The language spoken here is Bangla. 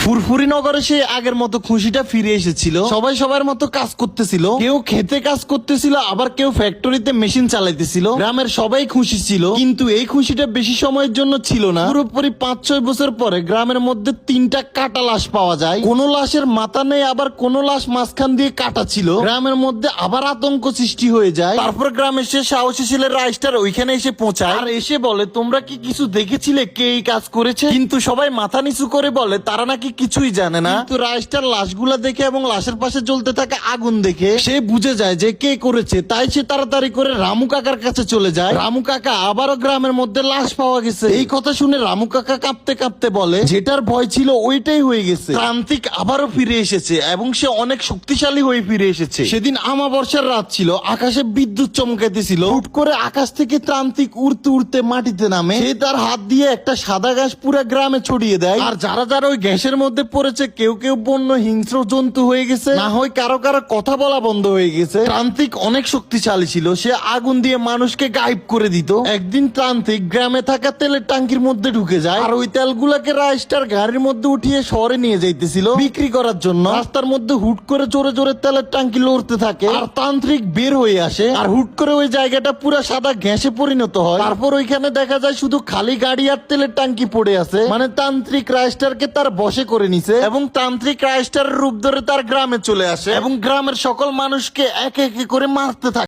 ফুরফুরি নগরে সে আগের মতো খুশিটা ফিরে এসেছিল। সবাই সবার মতো কাজ করতেছিল, কেউ খেতে কাজ করতেছিল, আবার কেউ ফ্যাক্টরিতে মেশিন চালাইতেছিল। গ্রামের সবাই খুশি ছিল, কিন্তু এই খুশিটা বেশি সময়ের জন্য ছিল না। পুরোপুরি 5-6 বছর পরে গ্রামের মধ্যে 3টা কাটা লাশ পাওয়া যায়। কোন লাশের মাথা নেই, আবার কোন লাশ মাঝখান দিয়ে কাটা ছিল। গ্রামের মধ্যে আবার আতঙ্ক সৃষ্টি হয়ে যায়। তারপর গ্রামের সে সাহসী ছেলে রাইস্টার ওইখানে এসে পৌঁছায় আর এসে বলে, তোমরা কি কিছু দেখেছিলে কে এই কাজ করেছে? কিন্তু সবাই মাথা নিচু করে বলে তারা নাকি কিছুই জানে না। কিন্তু রাইস্টার লাশগুলা দেখে এবং লাশের পাশে জ্বলতে থাকা আগুন দেখে সে বুঝে যায় যে কে করেছে। তাই সে তাড়াতাড়ি করে রামু কাকার কাছে চলে যায়। রামু কাকা আবারও গ্রামের মধ্যে লাশ পাওয়া গেছে। এই কথা শুনে রামু কাকা কাঁপতে কাঁপতে বলে, যেটার ভয় ছিল ওইটাই হয়ে গেছে। তান্ত্রিক আবারও ফিরে এসেছে এবং সে অনেক শক্তিশালী হয়ে ফিরে এসেছে। সেদিন আমাবর্ষার রাত ছিল, আকাশে বিদ্যুৎ চমকাইতেছিল। হুট করে আকাশ থেকে তান্ত্রিক উড়তে উড়তে মাটিতে নামে। সে তার হাত দিয়ে একটা সাদা ঘাস পুরো গ্রামে ছড়িয়ে দেয়। আর যারা যারা ওই গ্যাসের মধ্যে পড়েছে, কেউ কেউ বন্য হিংস্র জন্তু হয়ে গেছে, না হয় কারো কারো কথা বলা বন্ধ হয়ে গেছে। তান্ত্রিক অনেক শক্তিশালী ছিল, সে আগুন দিয়ে মানুষকে গায়েব করে দিত। একদিন তান্ত্রিক গ্রামে থাকা তেলের টাঙ্কির মধ্যে ঢুকে যায় আর ওই তেলগুলাকে রাইস্টার গাড়ির মধ্যে উঠিয়ে শহরে নিয়ে যাইতেছিল বিক্রি করার জন্য। রাস্তার মধ্যে হুট করে জোরে জোরে তেলের টাঙ্কি লড়তে থাকে আর তান্ত্রিক বের হয়ে আসে আর হুট করে ওই জায়গাটা পুরো সাদা গ্যাসে পরিণত হয়। তারপর ওইখানে দেখা যায় শুধু খালি গাড়ি আর তেলের টাঙ্কি পড়ে আছে। মানে তান্ত্রিক রাইস্টারকে তার বশে করে নিছে এবং তান্ত্রিক রাইস্টারের রূপ ধরে তার গ্রামে চলে আসে এবং গ্রামের সকল মানুষকে একে একে করে মারতে থাকে।